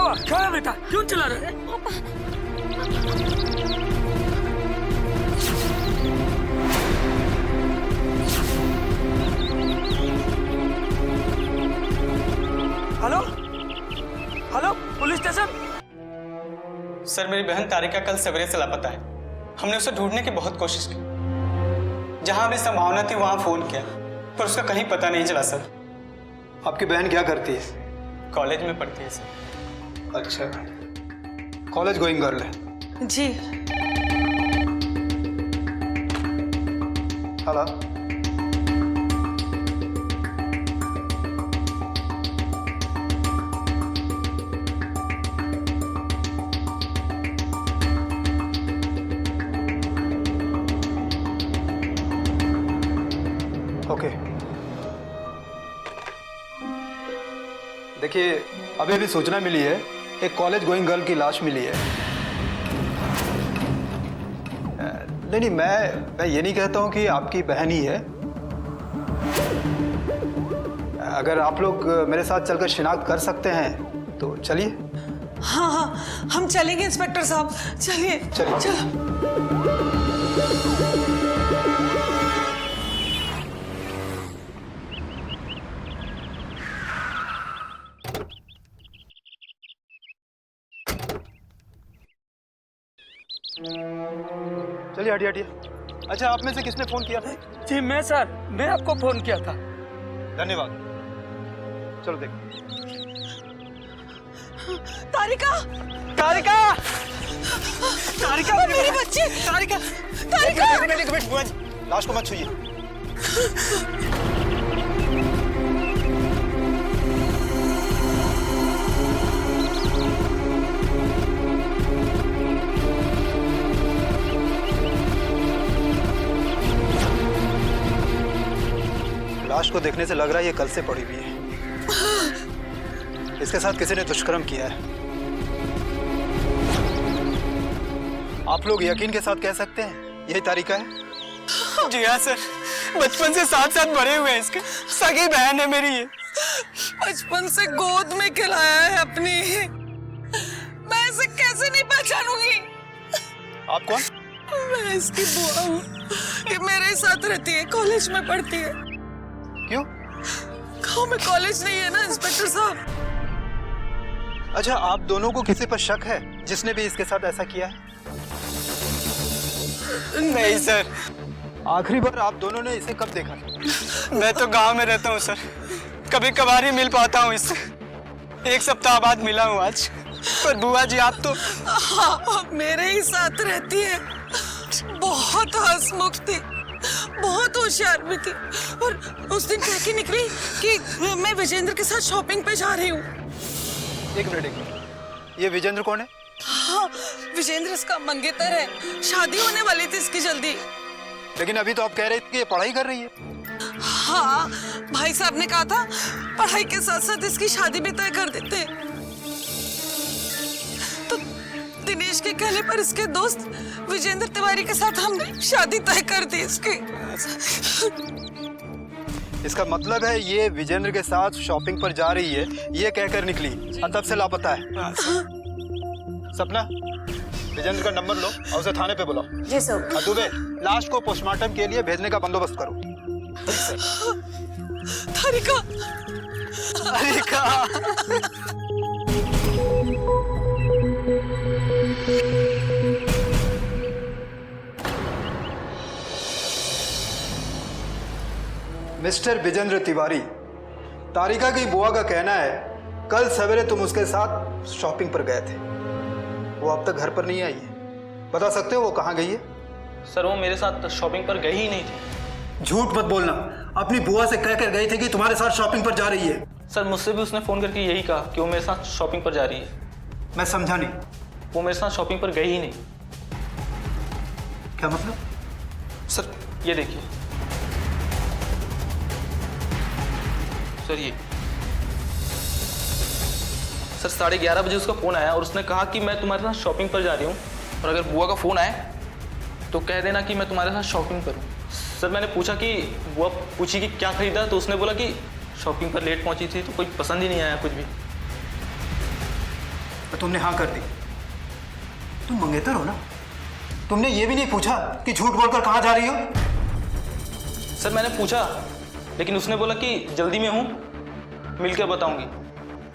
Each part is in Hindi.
हुआ? क्या है बेटा, क्यों चिल्ला रहे? Hello hello, police station. Sir, मेरी बहन तारिका कल सवेरे से लापता है। हमने उसे ढूंढने की बहुत कोशिश की। जहां भी संभावना थी वहां फोन किया, पर उसका कहीं पता नहीं चला सर। आपकी बहन क्या करती है? कॉलेज में पढ़ती है सर। अच्छा, कॉलेज गोइंग गर्ल है। जी। Hello, okay. देखिए, अभी अभी सूचना मिली है, एक कॉलेज गोइंग गर्ल की लाश मिली है। नहीं, मैं ये नहीं कहता हूं कि आपकी बहन ही है। अगर आप लोग मेरे साथ चलकर शिनाख्त कर सकते हैं तो चलिए। हाँ हाँ, हम चलेंगे इंस्पेक्टर साहब, चलिए चलिए। चलो। चलिए, हटिए हटिए। अच्छा, आप में से किसने फोन किया था? जी मैं सर, मैं आपको फोन किया था। धन्यवाद। चलो देखो। तारिका, तारिका! तारिका, मेरी बच्ची! तारिका! तारिका! बुआ जी, लाश को मत छूइए। लाश को देखने से लग रहा है ये कल से पड़ी हुई है। इसके साथ किसी ने दुष्कर्म किया है। आप लोग यकीन के साथ कह सकते हैं यही तारिका है? जी हाँ सर, बचपन से साथ साथ बड़े हुए हैं इसके। सगी बहन है मेरी ये। बचपन से गोद में खिलाया है अपनी। मैं इसे कैसे नहीं पहचानूंगी? आप कौन? मैं इसकी बुआ हूँ। ये मेरे साथ रहती है, कॉलेज में पढ़ती है। क्यों? गाँव में कॉलेज नहीं है ना इंस्पेक्टर साहब। अच्छा, आप दोनों को किसी पर शक है जिसने भी इसके साथ ऐसा किया है? नहीं सर। आखिरी बार आप दोनों ने इसे कब देखा? मैं तो गांव में रहता हूँ सर, कभी कभार ही मिल पाता हूँ इससे। एक सप्ताह बाद मिला हूँ आज। पर बुआ जी आप तो। हाँ, मेरे ही साथ रहती है। बहुत हंसमुख थी, बहुत होशियार भी थी। और उस दिन कह के निकली कि मैं विजेंद्र के साथ शॉपिंग पे जा रही हूँ। एक मिनट, ये विजेंद्र कौन है? हाँ, विजेंद्र इसका मंगेतर है। शादी होने वाली थी इसकी जल्दी। लेकिन अभी तो आप कह रहे थे कि ये पढ़ाई कर रही है। हाँ, भाई साहब ने कहा था पढ़ाई के साथ साथ इसकी शादी भी तय कर देते हैं। तो दिनेश के कहने पर इसके दोस्त विजेंद्र तिवारी के साथ हमने शादी तय कर दी इसकी। इसका मतलब है ये विजेंद्र के साथ शॉपिंग पर जा रही है, ये कहकर निकली और तब से लापता है। सपना, विजेंद्र का नंबर लो और उसे थाने पे बुलाओ। जी सर। और दुबे, लाश को पोस्टमार्टम के लिए भेजने का बंदोबस्त करो। तारिका, तारिका! मिस्टर विजेंद्र तिवारी, तारिका की बुआ का कहना है कल सवेरे तुम उसके साथ शॉपिंग पर गए थे। वो अब तक घर पर नहीं आई है। बता सकते हो वो कहाँ गई है? सर, वो मेरे साथ शॉपिंग पर गई ही नहीं थी। झूठ मत बोलना। अपनी बुआ से कहकर गई थी कि तुम्हारे साथ शॉपिंग पर जा रही है। सर, मुझसे भी उसने फ़ोन करके यही कहा कि वो मेरे साथ शॉपिंग पर जा रही है। मैं समझा नहीं। वो मेरे साथ शॉपिंग पर गई ही नहीं। क्या मतलब? सर, ये देखिए। सर, ये सर 11:30 बजे उसका फ़ोन आया और उसने कहा कि मैं तुम्हारे साथ शॉपिंग पर जा रही हूँ, और अगर बुआ का फ़ोन आए तो कह देना कि मैं तुम्हारे साथ शॉपिंग पर हूँ। सर, मैंने पूछा कि बुआ पूछी कि क्या खरीदा, तो उसने बोला कि शॉपिंग पर लेट पहुंची थी तो कोई पसंद ही नहीं आया कुछ भी। तो तुमने हाँ कर दी। तुम मंगेतर हो ना? तुमने ये भी नहीं पूछा कि झूठ बोलकर कहाँ जा रही हो? सर मैंने पूछा, लेकिन उसने बोला कि जल्दी में हूँ, मिलकर बताऊंगी।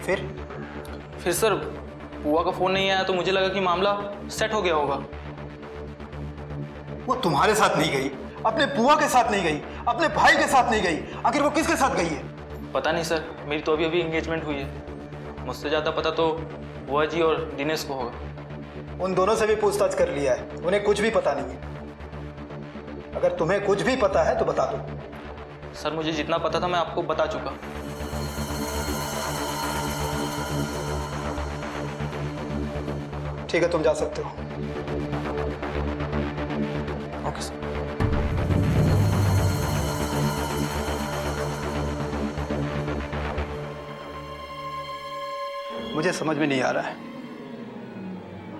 फिर सर बुआ का फोन नहीं आया तो मुझे लगा कि मामला सेट हो गया होगा। वो तुम्हारे साथ नहीं गई, अपने बुआ के साथ नहीं गई, अपने भाई के साथ नहीं गई, आखिर वो किसके साथ गई है? पता नहीं सर, मेरी तो अभी एंगेजमेंट हुई है। मुझसे ज़्यादा पता तो बुआ जी और दिनेश को होगा। उन दोनों से भी पूछताछ कर लिया है, उन्हें कुछ भी पता नहीं है। अगर तुम्हें कुछ भी पता है तो बता दो। सर मुझे जितना पता था मैं आपको बता चुका। ठीक है, तुम जा सकते हो। Okay sir. मुझे समझ में नहीं आ रहा है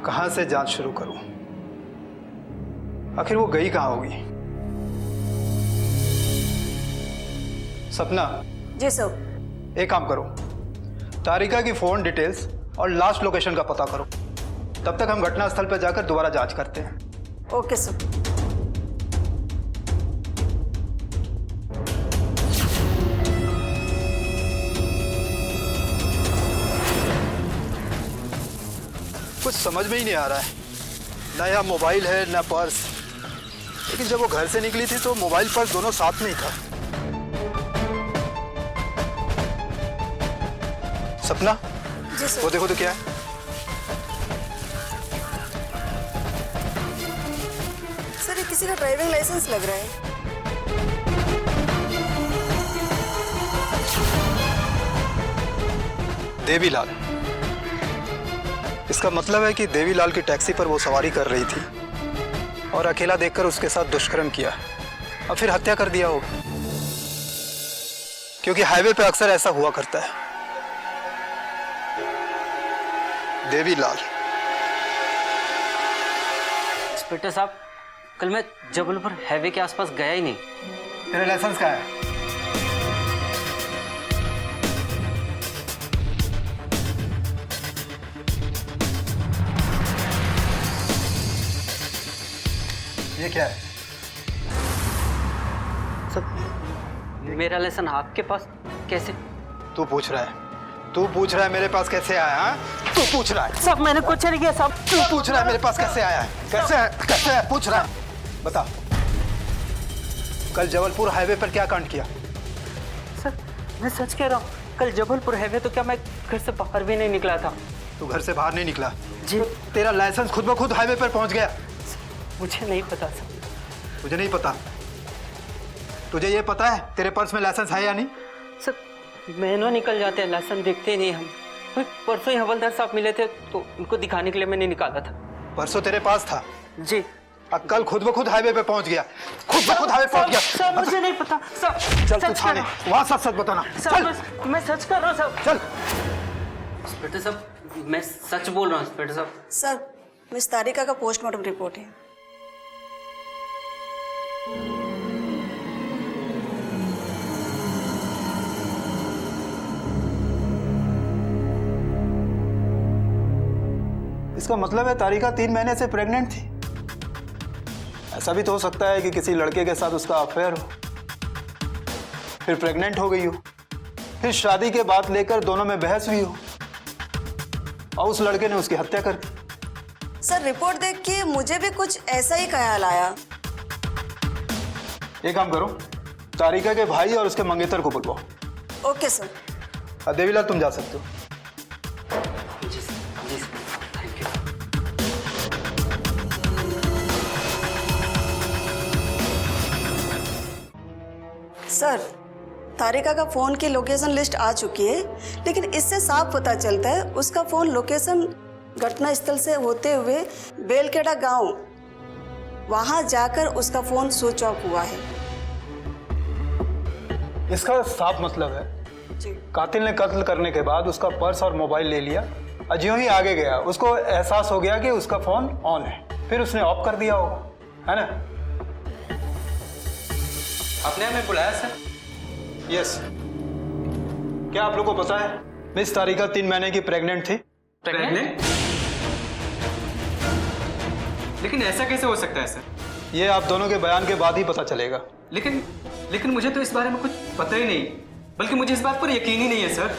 कहां से जांच शुरू करूं। आखिर वो गई कहां होगी? सपना, जी सर। एक काम करो, तारिका की फोन डिटेल्स और लास्ट लोकेशन का पता करो। तब तक हम घटनास्थल पर जाकर दोबारा जांच करते हैं। Okay sir. कुछ समझ में ही नहीं आ रहा है, नया मोबाइल है न पर्स। लेकिन जब वो घर से निकली थी तो मोबाइल पर्स दोनों साथ में ही था। सपना, जी सर। वो देखो तो क्या है। सर ये किसी का ड्राइविंग लाइसेंस लग रहा है। देवीलाल। इसका मतलब है कि देवीलाल की टैक्सी पर वो सवारी कर रही थी और अकेला देखकर उसके साथ दुष्कर्म किया और फिर हत्या कर दिया होगा, क्योंकि हाईवे पे अक्सर ऐसा हुआ करता है। देवीलाल। इंस्पेक्टर साहब, कल मैं जबलपुर हाईवे के आसपास गया ही नहीं। तेरा लाइसेंस कहाँ है? ये क्या है? सर मेरा लाइसेंस आपके पास कैसे? तू पूछ रहा है? तू पूछ रहा है मेरे पास कैसे आया? हाँ, तू पूछ रहा है? साहब मैंने कुछ नहीं किया साहब। तू पूछ रहा है मेरे पास कैसे आया है? कैसे है? पूछ रहा है, बता। कल जबलपुर हाईवे पर क्या कांड किया? सर मैं सच कह रहा हूँ, कल जबलपुर हाईवे तो क्या मैं घर से बाहर भी नहीं निकला था। तू घर से बाहर नहीं निकला? जी। तो तेरा लाइसेंस खुद ब खुद हाईवे पर पहुंच गया? मुझे नहीं पता सर। तुझे नहीं पता? तुझे ये पता है तेरे पर्स में लाइसेंस है या नहीं? सर महीनों निकल जाते हैं, लाइसेंस देखते नहीं हम। परसों ही हवलदार साहब मिले थे तो उनको दिखाने के लिए मैंने निकाला था। परसों तेरे पास था? जी। अब कल खुद ब खुद हाईवे पे पहुंच गया? खुद ब खुद हाईवे पहुंच गया? सर मुझे नहीं पता सर। चल तू सच थाने, कह रहा वहां सच बताना। हूँ। चल सर मैं सच कर रहा हूँ सर। चल। इंस्पेक्टर साहब मैं सच बोल रहा हूँ इंस्पेक्टर साहब। सर मिस तारिका का पोस्टमार्टम रिपोर्ट है। इसका मतलब है तारिका 3 महीने से प्रेग्नेंट थी। ऐसा भी तो हो सकता है कि किसी लड़के के साथ उसका अफेयर हो, फिर प्रेग्नेंट हो गई हो, फिर शादी के बाद लेकर दोनों में बहस हुई हो और उस लड़के ने उसकी हत्या कर दी। सर रिपोर्ट देख के मुझे भी कुछ ऐसा ही ख्याल आया। एक काम करो, तारिका के भाई और उसके मंगेतर को बुलवाओ। Okay sir. देवीलाल तुम जा सकते हो। जी सर, जी sir, thank you. Sir Tarika का फोन की लोकेशन लिस्ट आ चुकी है, लेकिन इससे साफ पता चलता है उसका फोन लोकेशन घटना स्थल से होते हुए बेलखेड़ा गांव वहां जाकर उसका फोन स्विच ऑफ हुआ है। इसका साफ मतलब है जी। कातिल ने कत्ल करने के बाद उसका पर्स और मोबाइल ले लिया और ज्यों ही आगे गया उसको एहसास हो गया कि उसका फोन ऑन है, फिर उसने ऑफ कर दिया होगा, है ना? आपने हमें बुलाया सर? यस। क्या आप लोग को पता है मिस तारिका 3 महीने की प्रेग्नेंट थी? प्रेग्नेंट? लेकिन ऐसा कैसे हो सकता है सर? ये आप दोनों के बयान के बाद ही पता चलेगा। लेकिन मुझे तो इस बारे में कुछ पता ही नहीं, बल्कि मुझे इस बात पर यकीन ही नहीं है सर।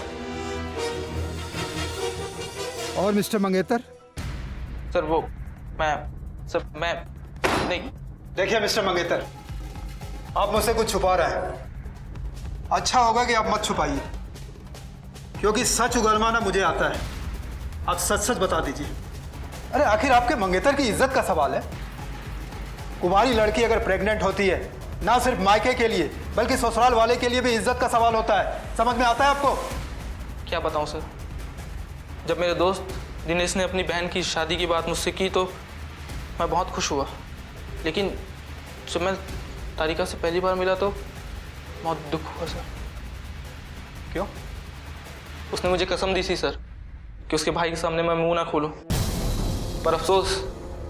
और मिस्टर मंगेतर? सर वो मैं नहीं। देखिए मिस्टर मंगेतर, आप मुझसे कुछ छुपा रहे हैं। अच्छा होगा कि आप मत छुपाइए, क्योंकि सच उगलवाना मुझे आता है। आप सच सच बता दीजिए। अरे आखिर आपके मंगेतर की इज्जत का सवाल है। कुमारी लड़की अगर प्रेग्नेंट होती है, ना सिर्फ मायके के लिए बल्कि ससुराल वाले के लिए भी इज्जत का सवाल होता है। समझ में आता है आपको? क्या बताऊं सर, जब मेरे दोस्त दिनेश ने अपनी बहन की शादी की बात मुझसे की तो मैं बहुत खुश हुआ, लेकिन जब मैं तारिका से पहली बार मिला तो बहुत दुख हुआ सर। क्यों? उसने मुझे कसम दी थी सर कि उसके भाई के सामने मैं मुंह ना खोलूं, पर अफसोस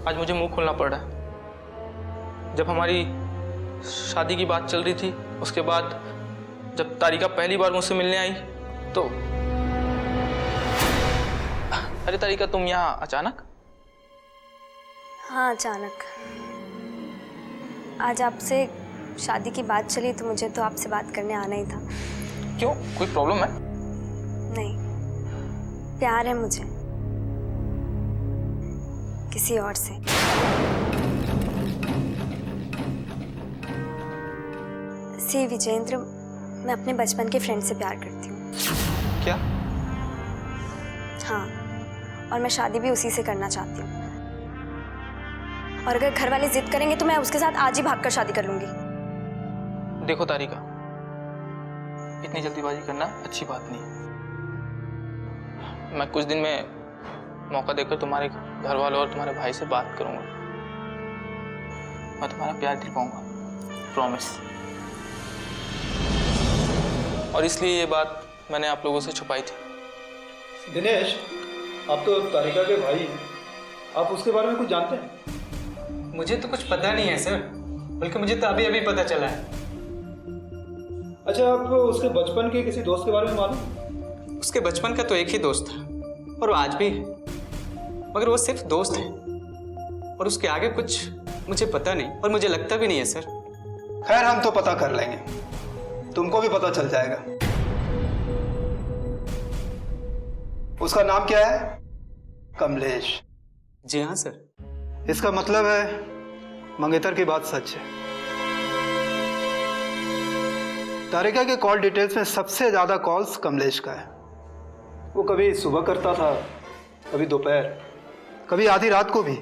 आज मुझे मुंह खोलना पड़ रहा है। जब हमारी शादी की बात चल रही थी, उसके बाद जब तारिका पहली बार मुझसे मिलने आई तो अरे तारिका, तुम यहाँ अचानक? हाँ, अचानक। आज आपसे शादी की बात चली तो मुझे तो आपसे बात करने आना ही था। क्यों, कोई प्रॉब्लम है? नहीं, प्यार है मुझे किसी और से। सी विजेंद्र, मैं अपने बचपन के फ्रेंड से प्यार करती हूँ। क्या? हाँ, और मैं शादी भी उसी से करना चाहती हूँ। और अगर घर वाले जिद करेंगे तो मैं उसके साथ आज ही भागकर शादी कर लूंगी। देखो तारिका, इतनी जल्दीबाजी करना अच्छी बात नहीं। मैं कुछ दिन में मौका देकर तुम्हारे घर वालों और तुम्हारे भाई से बात करूंगा। मैं तुम्हारा प्यार दिलवाऊंगा, प्रॉमिस। और इसलिए ये बात मैंने आप लोगों से छुपाई थी। दिनेश, आप तो तारिका के भाई हैं, आप उसके बारे में कुछ जानते हैं? मुझे तो कुछ पता नहीं है सर, बल्कि मुझे तो अभी अभी पता चला है। अच्छा, आपको उसके बचपन के किसी दोस्त के बारे में मालूम? उसके बचपन का तो एक ही दोस्त था और वो आज भी है, मगर वो सिर्फ दोस्त है और उसके आगे कुछ मुझे पता नहीं और मुझे लगता भी नहीं है सर। खैर, हम तो पता कर लेंगे, तुमको भी पता चल जाएगा। उसका नाम क्या है? कमलेश। जी हाँ सर। इसका मतलब है मंगेतर की बात सच है। तारिका के कॉल डिटेल्स में सबसे ज्यादा कॉल्स कमलेश का है। वो कभी सुबह करता था, कभी दोपहर, कभी आधी रात को भी।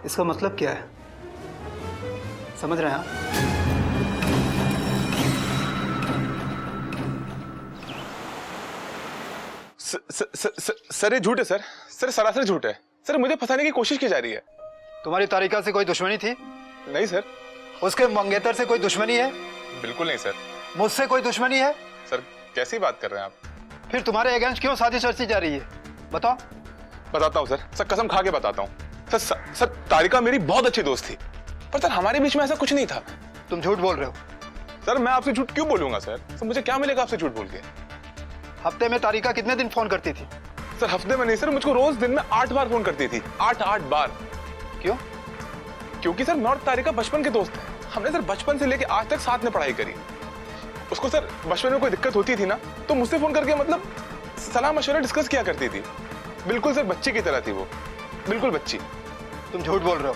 इसका मतलब क्या है, समझ रहे हैं आप? सर ये झूठ है सर। सर सरासर झूठ है सर। मुझे फंसाने की कोशिश की जा रही है। तुम्हारी तारिका से कोई दुश्मनी थी? नहीं सर। उसके मंगेतर से कोई दुश्मनी है? बिल्कुल नहीं सर। मुझसे कोई दुश्मनी है? सर कैसी बात कर रहे हैं आप? फिर तुम्हारे अगेंस्ट क्यों साजिश रची जा रही है, बताओ। बताता हूँ सर। सर कसम खा के बताता हूँ सर। तारिका मेरी बहुत अच्छी दोस्त थी, पर सर हमारे बीच में ऐसा कुछ नहीं था। तुम झूठ बोल रहे हो। सर मैं आपसे झूठ क्यों बोलूंगा सर? मुझे क्या मिलेगा आपसे झूठ बोल के? हफ्ते में तारिका कितने दिन फोन करती थी? सर हफ्ते में नहीं सर, मुझको रोज दिन में 8 बार फोन करती थी। 8 बार। क्यों? क्योंकि सर मैं और तारिका बचपन के दोस्त हैं। हमने सर बचपन से लेके आज तक साथ में पढ़ाई करी। उसको सर बचपन में कोई दिक्कत होती थी ना, तो मुझसे फोन करके मतलब सलाह मशवरा डिस्कस किया करती थी। बिल्कुल सर बच्ची की तरह थी वो, बिल्कुल बच्ची। तुम झूठ बोल रहे हो।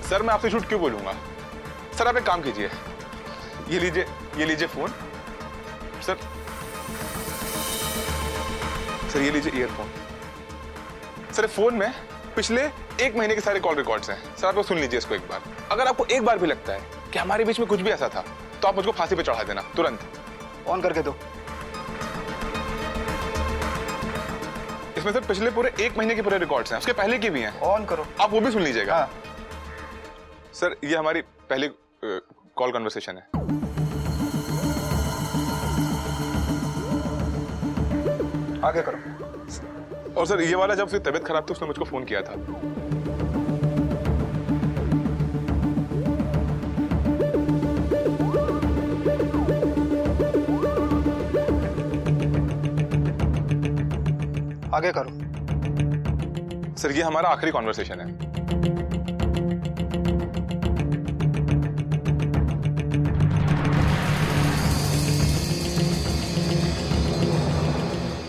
सर मैं आपसे झूठ क्यों बोलूंगा? सर आप एक काम कीजिए, ये लीजिए फोन। सर ये लीजिए ईयरफोन। सर फोन में पिछले 1 महीने के सारे कॉल रिकॉर्ड्स हैं। सर आप सुन लीजिए इसको एक बार। अगर आपको एक बार भी लगता है कि हमारे बीच में कुछ भी ऐसा था, तो आप मुझको फांसी पे चढ़ा देना तुरंत। ऑन करके दो। इसमें सर पिछले पूरे 1 महीने के पूरे रिकॉर्ड्स हैं, उसके पहले की भी हैं। ऑन करो। आप वो भी सुन लीजिएगा। हाँ। सर ये हमारी पहली कॉल कन्वर्सेशन है। आगे करो। और सर ये वाला जब उसकी तबीयत खराब थी, उसने मुझको फोन किया था। आगे करो। सर ये हमारा आखिरी कॉन्वर्सेशन है।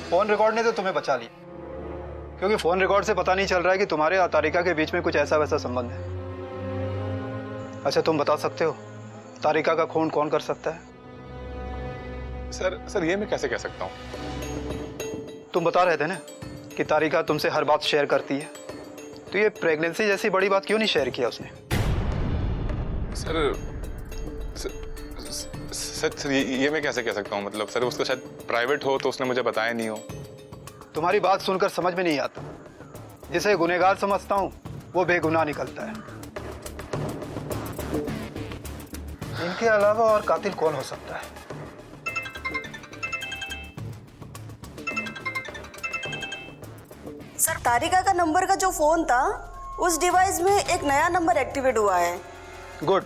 फोन रिकॉर्ड ने तो तुम्हें बचा लिया, क्योंकि फोन रिकॉर्ड से पता नहीं चल रहा है कि तुम्हारे और तारिका के बीच में कुछ ऐसा वैसा संबंध है। अच्छा, तुम बता सकते हो तारिका का खून कौन कर सकता है? सर ये मैं कैसे कह सकता हूँ? तुम बता रहे थे ना कि तारिका तुमसे हर बात शेयर करती है, तो ये प्रेगनेंसी जैसी बड़ी बात क्यों नहीं शेयर किया उसने? सर ये मैं कैसे कह सकता हूँ? मतलब सर उसको शायद प्राइवेट हो तो उसने मुझे बताया नहीं हो। तुम्हारी बात सुनकर समझ में नहीं आता, जिसे गुनहगार समझता हूँ वो बेगुनाह निकलता है। इनके अलावा और कातिल कौन हो सकता है? सर, तारिका का नंबर का जो फोन था उस डिवाइस में एक नया नंबर एक्टिवेट हुआ है। गुड,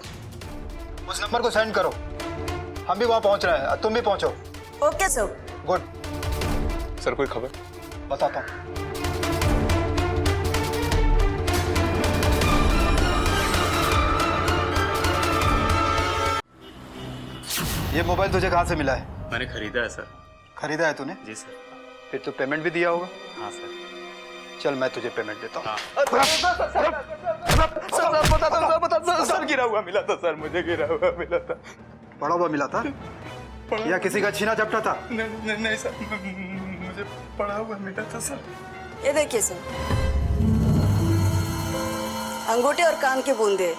उस नंबर को सेंड करो। हम भी वहां पहुंच रहे हैं, तुम भी पहुंचो। Okay sir. गुड। सर कोई खबर? बताता हूँ। ये मोबाइल तुझे कहाँ से मिला है? मैंने खरीदा है सर। खरीदा है तूने? जी सर। फिर तो पेमेंट भी दिया होगा। हाँ सर। चल मैं तुझे पेमेंट देता हूँ। सर गिरा हुआ मिला था सर, मुझे गिरा हुआ मिला था। पड़ा हुआ मिला था या किसी का छीना झपटा था? नहीं सर, मुझे पड़ा हुआ मिला था सर। ये देखिए सर, अंगूठे और कान के बूंदे,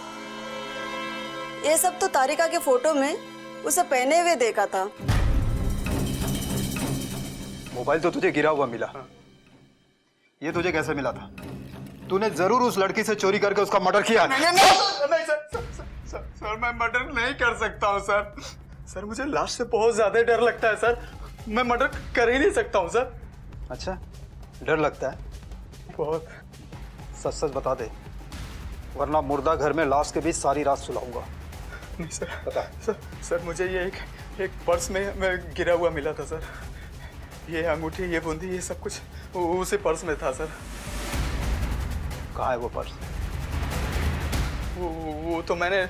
ये सब तो तारिका के फोटो में उसे पहने हुए देखा था। मोबाइल तो तुझे गिरा हुआ मिला, ये तुझे कैसे मिला था? तूने जरूर उस लड़की से चोरी करके उसका मर्डर किया। नहीं सर, मैं मर्डर नहीं कर सकता हूँ सर। सर मुझे लाश से बहुत ज्यादा डर लगता है सर, मैं मर्डर कर ही नहीं सकता हूँ सर। अच्छा, डर लगता है? बहुत। सच सच बता दे, वरना मुर्दा घर में लाश के बीच सारी रात सुलाऊंगा। नहीं सर, बता। सर मुझे ये एक पर्स में गिरा हुआ मिला था सर। ये अंगूठी, ये बूंदी, ये सब कुछ उसी पर्स में था सर। कहाँ है वो पर्स? वो तो मैंने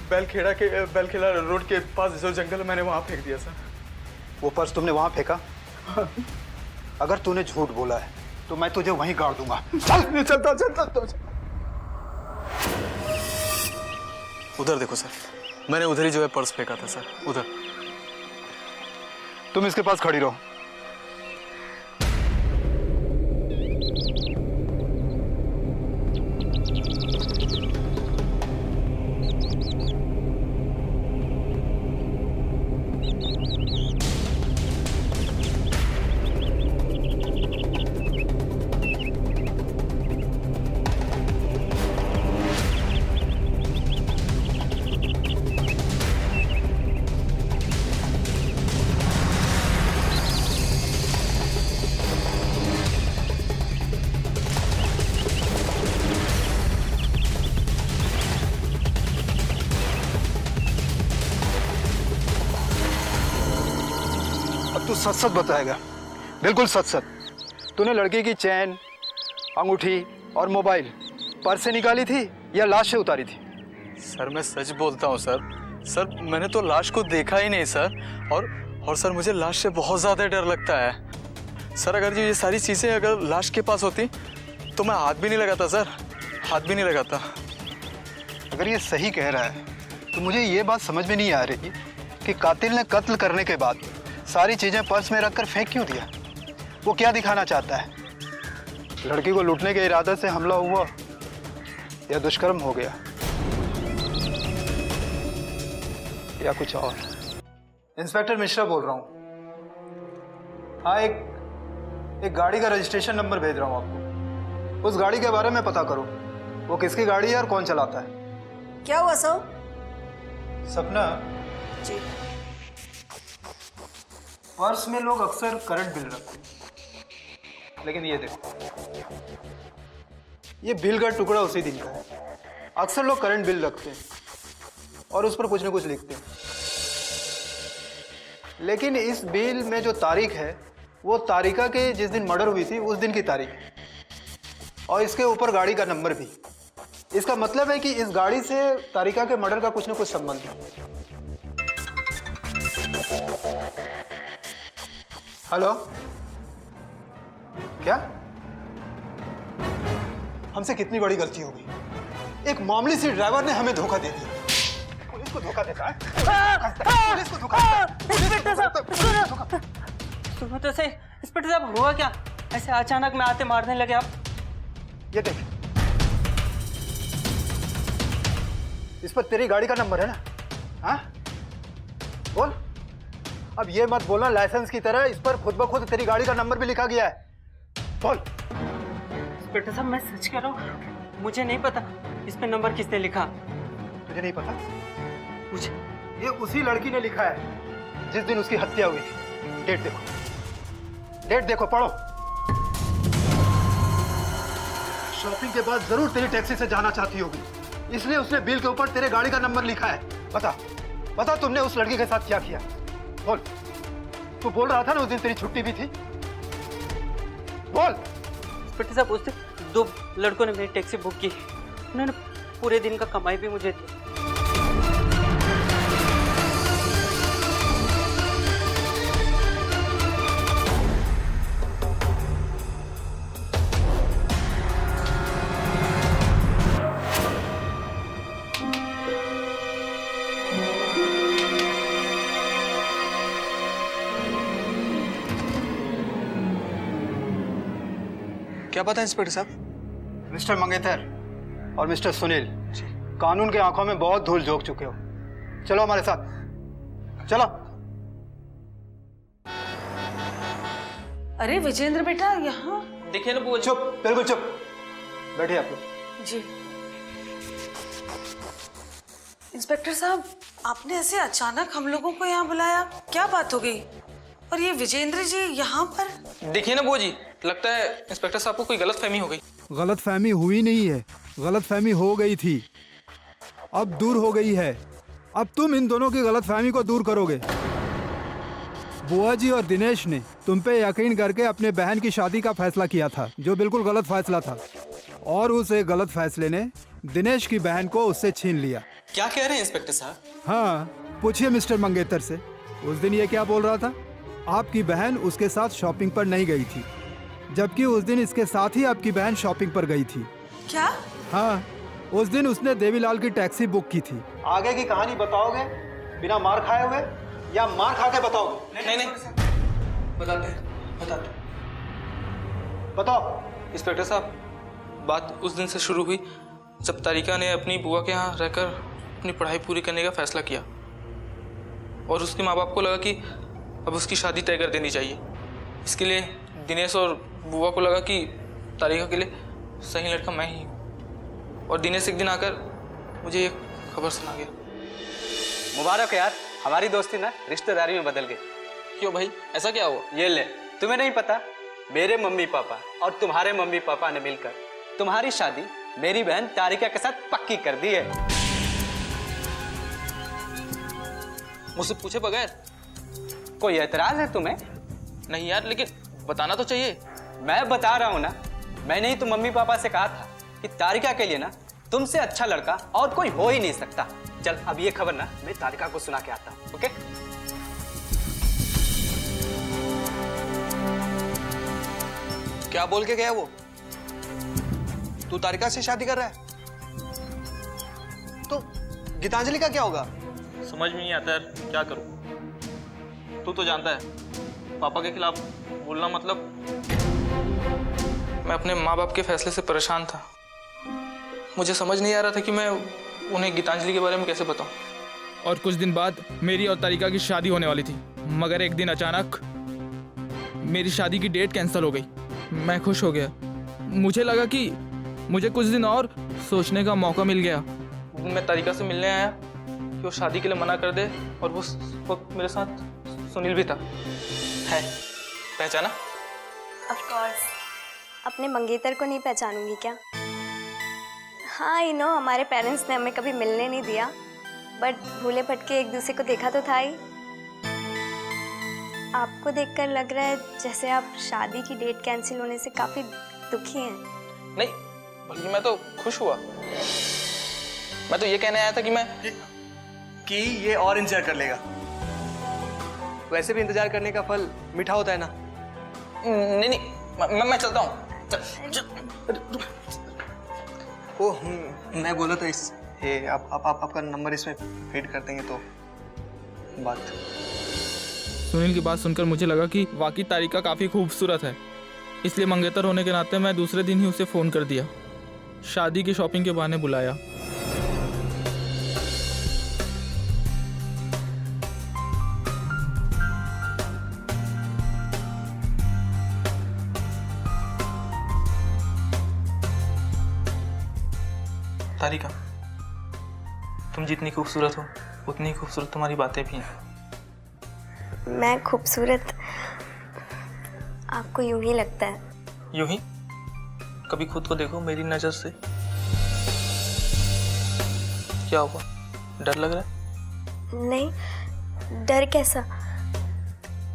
बेलखेड़ा रोड के पास जो जंगल है, मैंने वहाँ फेंक दिया सर। वो पर्स तुमने वहाँ फेंका? अगर तूने झूठ बोला है तो मैं तुझे वहीं गाड़ दूंगा। चलता। उधर देखो सर, मैंने उधर ही जो है पर्स फेंका था सर, उधर। तुम इसके पास खड़ी रहो। तू सच सच बताएगा? बिल्कुल सच सच। तूने लड़की की चैन, अंगूठी और मोबाइल पर्स से निकाली थी या लाश से उतारी थी? सर मैं सच बोलता हूँ सर। सर मैंने तो लाश को देखा ही नहीं सर, और सर मुझे लाश से बहुत ज़्यादा डर लगता है सर। अगर ये सारी चीज़ें अगर लाश के पास होती तो मैं हाथ भी नहीं लगाता सर, हाथ भी नहीं लगाता। अगर ये सही कह रहा है तो मुझे ये बात समझ में नहीं आ रही कि कातिल ने कत्ल करने के बाद सारी चीजें पर्स में रखकर फेंक क्यों दिया? वो क्या दिखाना चाहता है? लड़की को लूटने के इरादे से हमला हुआ या दुष्कर्म हो गया या कुछ और? इंस्पेक्टर मिश्रा बोल रहा हूँ। हाँ, एक गाड़ी का रजिस्ट्रेशन नंबर भेज रहा हूँ आपको। उस गाड़ी के बारे में पता करो, वो किसकी गाड़ी है और कौन चलाता है। क्या हुआ सर? सपना जी। पर्स में लोग अक्सर करंट बिल रखते हैं, लेकिन ये देखो, ये बिल का टुकड़ा उसी दिन का है। अक्सर लोग करंट बिल रखते हैं और उस पर कुछ ना कुछ लिखते हैं, लेकिन इस बिल में जो तारीख है वो तारिका के जिस दिन मर्डर हुई थी उस दिन की तारीख और इसके ऊपर गाड़ी का नंबर भी। इसका मतलब है कि इस गाड़ी से तारिका के मर्डर का कुछ न कुछ संबंध है। हेलो, क्या? हमसे कितनी बड़ी गलती हो गई। एक मामूली सी ड्राइवर ने हमें धोखा दे दिया। पुलिस को धोखा देता है। पुलिस को धोखा देता है। सुनो तो सही, इंस्पेक्टर साहब हुआ क्या? ऐसे अचानक में आते मारने लगे आप? ये देख, इस पर तेरी गाड़ी का नंबर है ना? हाँ, बोल। अब ये मत बोलना लाइसेंस की तरह इस पर खुद ब खुद तेरी गाड़ी का नंबर भी लिखा गया है। बोल। इंस्पेक्टर साहब मैं सच कह रहा हूँ, मुझे नहीं पता इस पे नंबर किसने लिखा। तुझे नहीं पता? मुझे ये उसी लड़की ने लिखा है जिस दिन उसकी हत्या हुई थी। डेट देखो, डेट देखो, पढ़ो। शॉपिंग के बाद जरूर तेरी टैक्सी से जाना चाहती होगी, इसलिए उसने बिल के ऊपर तेरे गाड़ी का नंबर लिखा है। बता बता, तुमने उस लड़की के साथ क्या किया? बोल। तू बोल रहा था ना उस दिन तेरी छुट्टी भी थी। बोल। इंस्पेक्टर साहब उस दिन 2 लड़कों ने मेरी टैक्सी बुक की, उन्होंने पूरे दिन का कमाई भी मुझे दी। क्या पता इंस्पेक्टर साहब? मिस्टर मंगेतर और मिस्टर सुनील, कानून के आंखों में बहुत धूल झोंक चुके हो। चलो हमारे साथ, चलो। अरे विजेंद्र बेटा, यहाँ? देखिए ना बुआ जी। चुप, बिल्कुल चुप। बैठिए आप लोग। जी इंस्पेक्टर साहब, आपने ऐसे अचानक हम लोगों को यहाँ बुलाया, क्या बात हो गई? और ये विजेंद्र जी यहाँ पर? देखिए ना बुआ जी, लगता है इंस्पेक्टर साहब को कोई गलतफहमी हो गई। गलतफहमी हुई नहीं है, गलतफहमी हो गई थी, अब दूर हो गई है। अब तुम इन दोनों की गलतफहमी को दूर करोगे। बुआ जी और दिनेश ने तुम पे यकीन करके अपने बहन की शादी का फैसला किया था, जो बिल्कुल गलत फैसला था, और उस एक गलत फैसले ने दिनेश की बहन को उससे छीन लिया। क्या कह रहे हैं इंस्पेक्टर साहब? हाँ, पूछिए मिस्टर मंगेतर से, उस दिन ये क्या बोल रहा था? आपकी बहन उसके साथ शॉपिंग पर नहीं गई थी, जबकि उस दिन इसके साथ ही आपकी बहन शॉपिंग पर गई थी। क्या? हाँ, उस दिन उसने देवीलाल की टैक्सी बुक की थी। आगे की कहानी बताओगे बिना मार खाए हुए या मार खा के बताओगे? नहीं, बताते बताओ। इंस्पेक्टर साहब, बात उस दिन से शुरू हुई जब तारिका ने अपनी बुआ के यहाँ रहकर अपनी पढ़ाई पूरी करने का फैसला किया, और उसके माँ बाप को लगा कि अब उसकी शादी तय कर देनी चाहिए। इसके लिए दिनेश और बुआ को लगा कि तारिका के लिए सही लड़का मैं ही हूँ, और दिनेश एक दिन आकर मुझे ये खबर सुना गया। मुबारक यार, हमारी दोस्ती ना रिश्तेदारी में बदल गई। क्यों भाई, ऐसा क्या हुआ? ये ले, तुम्हें नहीं पता, मेरे मम्मी पापा और तुम्हारे मम्मी पापा ने मिलकर तुम्हारी शादी मेरी बहन तारिका के साथ पक्की कर दी है। मुझसे पूछे बगैर? कोई एतराज है तुम्हें? नहीं यार, लेकिन बताना तो चाहिए। मैं बता रहा हूँ ना, मैंने ही तो मम्मी पापा से कहा था कि तारिका के लिए ना तुमसे अच्छा लड़का और कोई हो ही नहीं सकता। चल अब ये खबर ना मैं तारिका को सुना के आता हूँ। ओके? क्या बोल के गया वो? तू तारिका से शादी कर रहा है? तो गीतांजलि का क्या होगा? समझ में नहीं आता यार, क्या करूं? तू तो जानता है पापा के खिलाफ बोलना मतलब। मैं अपने माँ बाप के फैसले से परेशान था। मुझे समझ नहीं आ रहा था कि मैं उन्हें गीतांजलि के बारे में कैसे बताऊं। और कुछ दिन बाद मेरी और तारिका की शादी होने वाली थी, मगर एक दिन अचानक मेरी शादी की डेट कैंसिल हो गई। मैं खुश हो गया, मुझे लगा कि मुझे कुछ दिन और सोचने का मौका मिल गया। मैं तारिका से मिलने आया कि वो शादी के लिए मना कर दे, और वो वक्त मेरे साथ सुनील भी था। है, पहचाना? ऑफ कोर्स, अपने मंगेतर को नहीं पहचानूंगी क्या? हाँ, यू नो, हमारे पेरेंट्स ने हमें कभी मिलने नहीं दिया, बट भूले भटके एक दूसरे को देखा तो था ही। आपको देखकर लग रहा है जैसे आप शादी की डेट कैंसिल होने से काफी दुखी हैं। नहीं, बल्कि मैं तो खुश हुआ। मैं तो ये कहने आया था कि ये और इंतजार कर लेगा। वैसे भी इंतजार करने का फल मीठा होता है ना। नहीं नहीं, मैं चलता हूँ। ओह, मैं बोला था आप आपका नंबर इसमें फीड कर देंगे तो बात। सुनील की बात सुनकर मुझे लगा कि वाकई तारिका काफ़ी खूबसूरत है, इसलिए मंगेतर होने के नाते मैं दूसरे दिन ही उसे फ़ोन कर दिया, शादी की शॉपिंग के बहाने बुलाया। तारिका, तुम जितनी खूबसूरत हो उतनी खूबसूरत तुम्हारी बातें भी हैं। मैं खूबसूरत आपको यूं ही लगता है? यूं ही? कभी खुद को देखो मेरी नजर से। क्या हुआ, डर लग रहा है? नहीं, डर कैसा,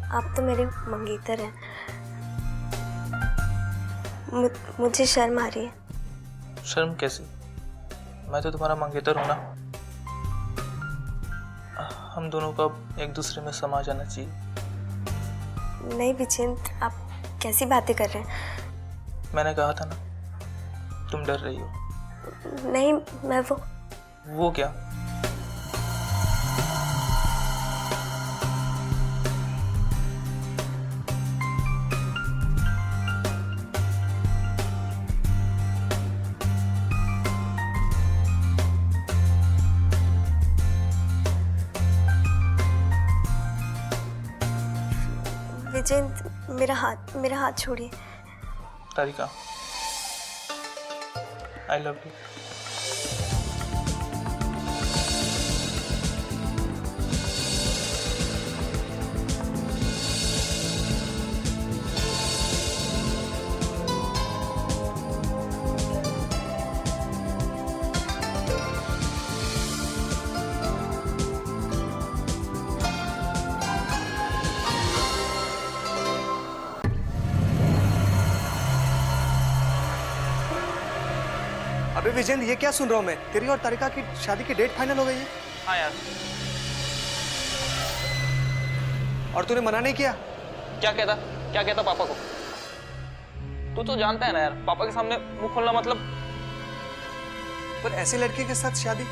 आप तो मेरे मंगेतर हैं। मुझे शर्म आ रही है। शर्म कैसी? मैं तो तुम्हारा मंगेतर हूं ना। हम दोनों का एक दूसरे में समा जाना चाहिए। नहीं विजेंद्र, आप कैसी बातें कर रहे हैं? मैंने कहा था ना, तुम डर रही हो। नहीं, मैं वो क्या? विजेंद्र, मेरा हाथ छोड़िए। तारिका, आई लव यू। अबे विजेंद्र, ये क्या सुन रहा हूँ मैं? तेरी और तारिका की शादी की डेट फाइनल हो गई है। हाँ यार। और तूने मना नहीं किया? क्या कहता पापा को? तू तो जानता है ना यार, पापा के सामने मुंह खोलना मतलब। पर ऐसे लड़के के साथ शादी?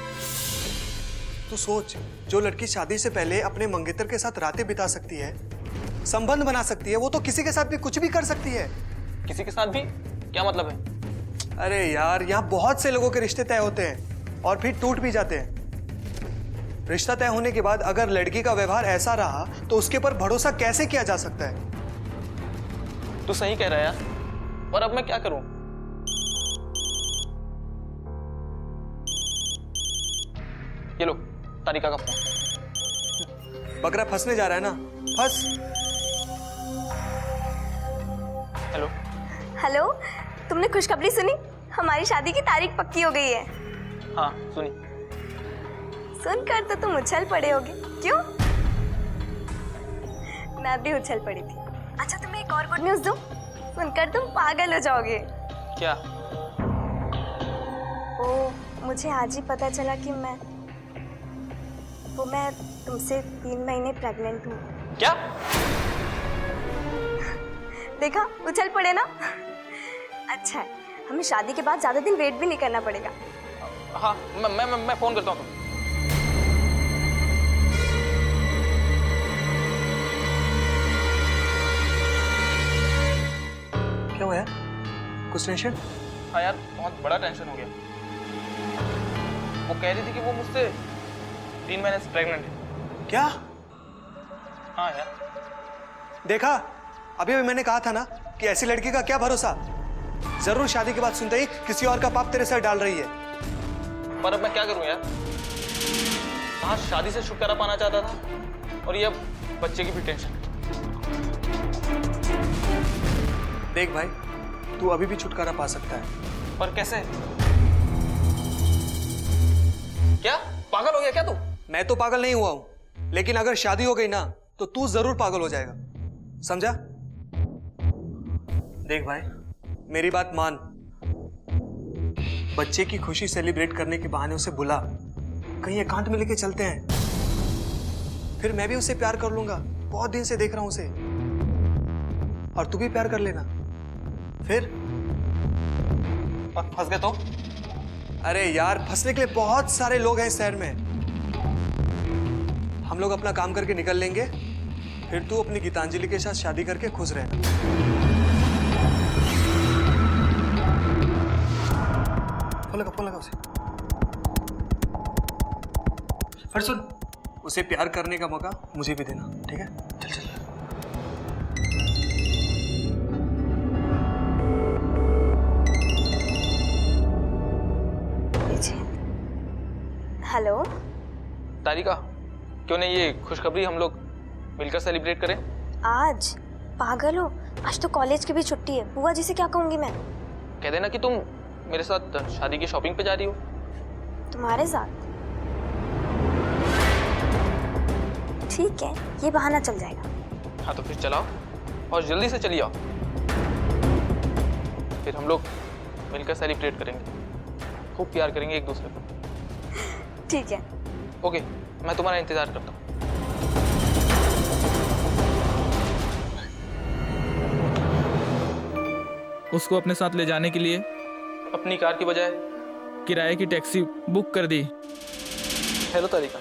तू सोच, जो लड़की शादी से पहले अपने मंगेतर के साथ रातें बिता सकती है, संबंध बना सकती है, वो तो किसी के साथ भी कुछ भी कर सकती है। किसी के साथ भी? क्या मतलब है? अरे यार, यहाँ बहुत से लोगों के रिश्ते तय होते हैं और फिर टूट भी जाते हैं। रिश्ता तय होने के बाद अगर लड़की का व्यवहार ऐसा रहा तो उसके पर भरोसा कैसे किया जा सकता है? तू सही कह रहा है यार, और अब मैं क्या करूं? ये लो, तारिका का फोन। बकरा फंसने जा रहा है ना, फंस। हेलो। हेलो, तुमने खुशखबरी सुनी? हमारी शादी की तारीख पक्की हो गई है। हाँ सुनी। सुनकर तो तुम उछल पड़े होगे, क्यों? मैं भी उछल पड़ी थी। अच्छा, तुम्हें एक और गुड न्यूज़ दूं? सुनकर तुम पागल हो जाओगे। क्या? मुझे आज ही पता चला कि मैं तुमसे 3 महीने प्रेग्नेंट हूँ। क्या? देखा, उछल पड़े ना। अच्छा है, हमें शादी के बाद ज्यादा दिन वेट भी नहीं करना पड़ेगा। हाँ, मैं फोन करता हूँ। क्या हुआ यार? कुछ टेंशन? हाँ यार, बहुत बड़ा टेंशन हो गया। वो कह रही थी कि वो मुझसे 3 महीने से प्रेग्नेंट है। क्या? हाँ यार। देखा, अभी मैंने कहा था ना कि ऐसी लड़की का क्या भरोसा। जरूर शादी के बाद सुनते ही किसी और का पाप तेरे सर डाल रही है। पर अब मैं क्या करूं यार? कहाँ शादी से छुटकारा पाना चाहता था और ये अब बच्चे की भी टेंशन। देख भाई, तू अभी भी छुटकारा पा सकता है। पर कैसे? क्या पागल हो गया क्या तू? मैं तो पागल नहीं हुआ हूं, लेकिन अगर शादी हो गई ना तो तू जरूर पागल हो जाएगा। समझा? देख भाई, मेरी बात मान। बच्चे की खुशी सेलिब्रेट करने के बहाने उसे बुला, कहीं एकांत में लेके चलते हैं, फिर मैं भी उससे प्यार कर लूंगा। बहुत दिन से देख रहा हूं उसे, और तू भी प्यार कर लेना। फिर फंस गए तो? अरे यार, फंसने के लिए बहुत सारे लोग हैं इस शहर में। हम लोग अपना काम करके निकल लेंगे, फिर तू अपनी गीतांजलि के साथ शादी करके खुश रहना। फोन लगा उसे। फिर सुन, उसे प्यार करने का मौका मुझे भी देना, ठीक है? चल चल। हेलो तारिका, क्यों नहीं ये खुशखबरी हम लोग मिलकर सेलिब्रेट करें? आज? पागल हो, आज तो कॉलेज की भी छुट्टी है। बुआ जी से क्या कहूंगी मैं? कह देना कि तुम मेरे साथ शादी की शॉपिंग पे जा रही हो। तुम्हारे साथ? ठीक है, ये बहाना चल जाएगा। हाँ तो फिर चलाओ और जल्दी से चली आओ, फिर हम लोग मिलकर सेलिब्रेट करेंगे, खूब प्यार करेंगे एक दूसरे को। ठीक है। ओके, मैं तुम्हारा इंतजार करता हूँ। उसको अपने साथ ले जाने के लिए अपनी कार की बजाय किराए की टैक्सी बुक कर दी। हेलो तारिका,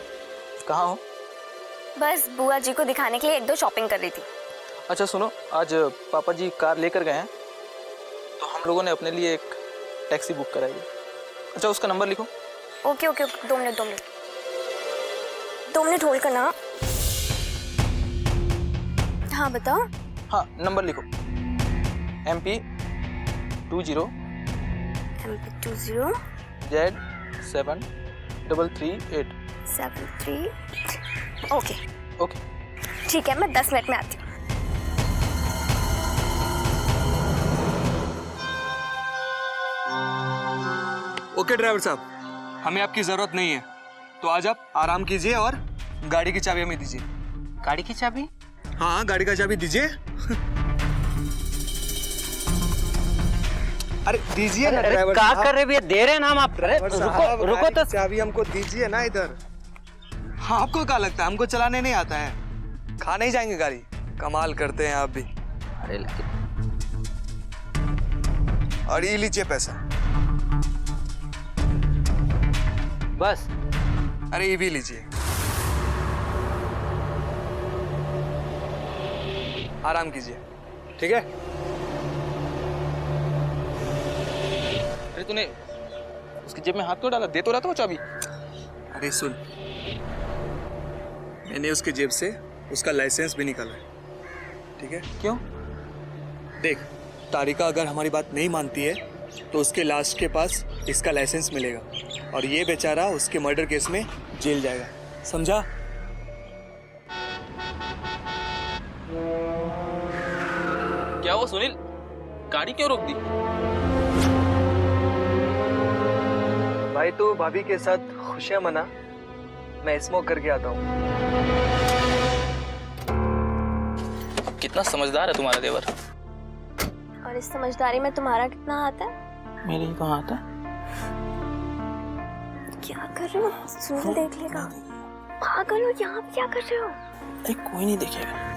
कहाँ हो? बस बुआ जी को दिखाने के लिए एक दो शॉपिंग कर रही थी। अच्छा सुनो, आज पापा जी कार लेकर गए हैं, तो हम लोगों ने अपने लिए एक टैक्सी बुक कराई है। अच्छा, उसका नंबर लिखो। Okay okay, 2 minute 2 minute hold करना। हाँ बताओ। हाँ, नंबर लिखो। MP20 MP20 Z7338। 73। Okay okay ठीक है, मैं 10 मिनट में आती हूँ। ओके ड्राइवर साहब, हमें आपकी जरूरत नहीं है, तो आज आप आराम कीजिए और गाड़ी की चाबी हमें दीजिए। गाड़ी की चाबी? हाँ, गाड़ी का चाबी दीजिए। अरे दीजिए ना ड्राइवर साहब। क्या कर रहे भैया? दे रहे हैं ना हम आप। रुको रुको तो। चाबी हमको दीजिए ना इधर। हाँ, आपको क्या लगता है हमको चलाने नहीं आता है? खा नहीं जाएंगे गाड़ी? कमाल करते हैं आप भी। अरे लेकिन और ये लीजिए पैसा। बस? अरे ये भी लीजिए। आराम कीजिए, ठीक है? अरे तूने उसकी जेब में हाथ क्यों डाला? दे तो रहा था वो चाबी। अरे सुन, मैंने उसके जेब से उसका लाइसेंस भी निकाला है, ठीक है? क्यों? देख, तारिका अगर हमारी बात नहीं मानती है तो उसके लास्ट के पास इसका लाइसेंस मिलेगा, और ये बेचारा उसके मर्डर केस में जेल जाएगा, समझा? क्या वो सुनील, गाड़ी क्यों रोक दी? भाई तू भाभी के साथ खुशियां मना, मैं स्मोक करके आता हूँ। कितना समझदार है तुम्हारा देवर। और इस समझदारी में तुम्हारा कितना हाथ है? मेरे ही कहाँ आता है? क्या कर रहे हो? सुनील देख लेगा। पागल हो, यहाँ पे क्या कर रहे हो? अरे कोई नहीं देखेगा।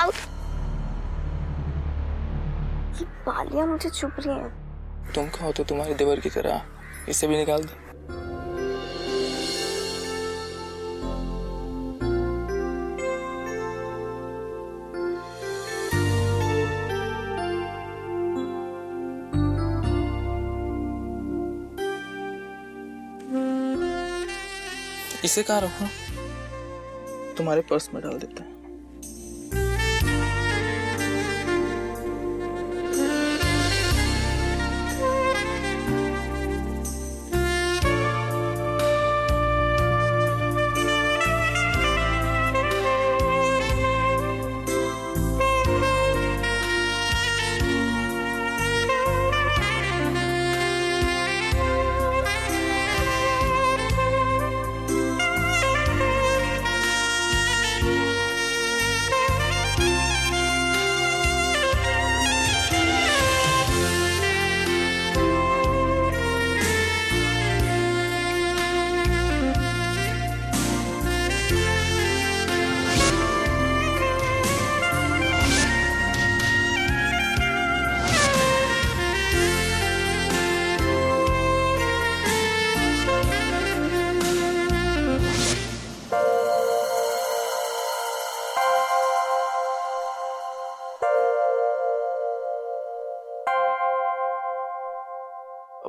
आउट। ये बालियां मुझे चुभ रही हैं। तुम कहो तो तुम्हारे देवर की तरह इसे भी निकाल दो। इसे कहाँ रखो? तुम्हारे पर्स में डाल देते हैं।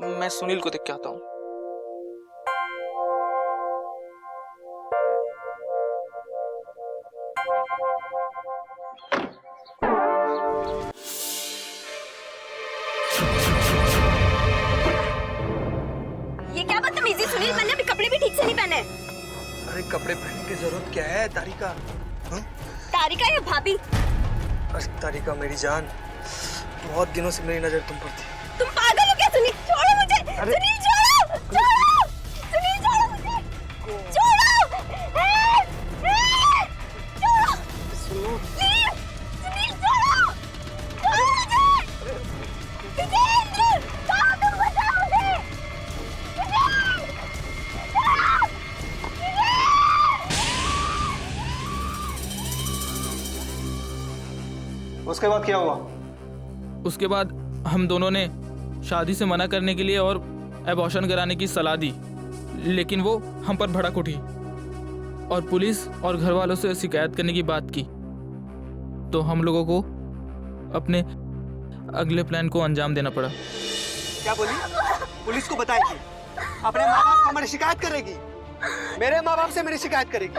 मैं सुनील को देख के आता हूँ। ये क्या बदतमीजी सुनील, मैंने अभी कपड़े भी ठीक से नहीं पहने। अरे कपड़े पहनने की जरूरत क्या है तारिका? तारिका या भाभी? अरे तारिका मेरी जान, बहुत दिनों से मेरी नजर तुम पर थी। तुम पागल हो क्या सुनील? छोड़ो मुझे। सुनील छोड़ो, छोड़ो, सुनील छोड़ो मुझे, छोड़ो, छोड़ो, प्लीज, सुनील छोड़ो, छोड़ो मुझे, विजेंद्र, कहाँ तुम, बचाओ मुझे, विजेंद्र, छोड़ो, उसके बाद क्या हुआ? उसके बाद हम दोनों ने शादी से मना करने के लिए और एबॉर्शन कराने की सलाह दी, लेकिन वो हम पर भड़क उठी और पुलिस और घर वालों से शिकायत करने की बात की। तो हम लोगों को अपने अगले प्लान को अंजाम देना पड़ा। क्या बोली? पुलिस को बताएगी? अपने माँ बाप को हमारी शिकायत करेगी? मेरे माँ बाप से मेरी शिकायत करेगी?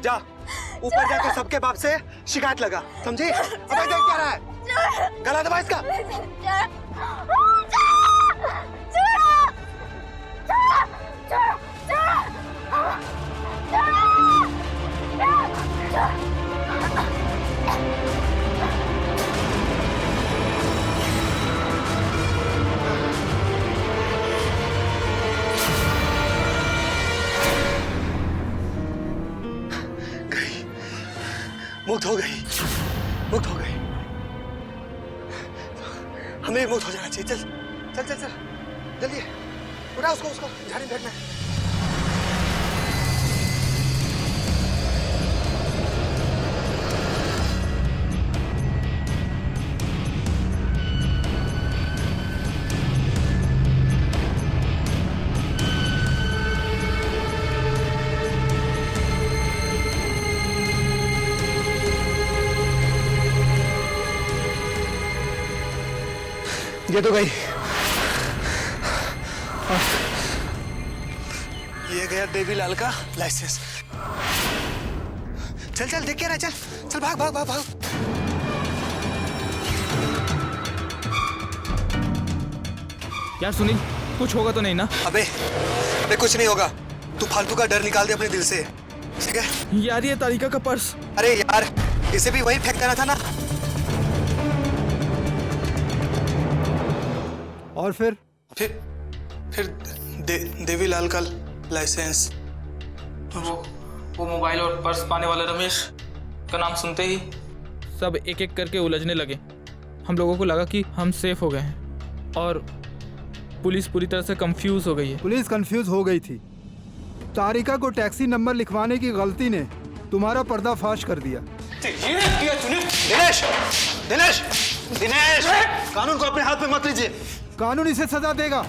जा ऊपर जाकर सबके बाप से शिकायत लगा, समझी? अबे देख क्या रहा है? गला दबा इसका। मुक्त हो गई, मुक्त हो गई। हमें मुक्त हो जाना चाहिए। चल चल चल चल जल्दी उठा उसको, उसको झाड़ी में बैठना है। ये तो गई। ये गया देवीलाल का लाइसेंस। चल चल देख के रहा, चल चल भाग भाग भाग भाग। यार सुनील, कुछ होगा तो नहीं ना? अबे अबे कुछ नहीं होगा, तू फालतू का डर निकाल दे अपने दिल से, ठीक है? यार ये तारिका का पर्स। अरे यार इसे भी वही फेंक देना था ना। और फिर देवीलाल का लाइसेंस। वो मोबाइल और पर्स पाने वाला रमेश का नाम सुनते ही सब एक एक करके उलझने लगे। हम लोगों को लगा कि हम सेफ हो गए हैं और पुलिस पूरी तरह से कंफ्यूज हो गई है। पुलिस कंफ्यूज हो गई थी। तारिका को टैक्सी नंबर लिखवाने की गलती ने तुम्हारा पर्दाफाश कर दिया। दिनेश दिनेश दिनेश, कानून को अपने हाथ में मत लीजिए। कानून इसे सजा देगा।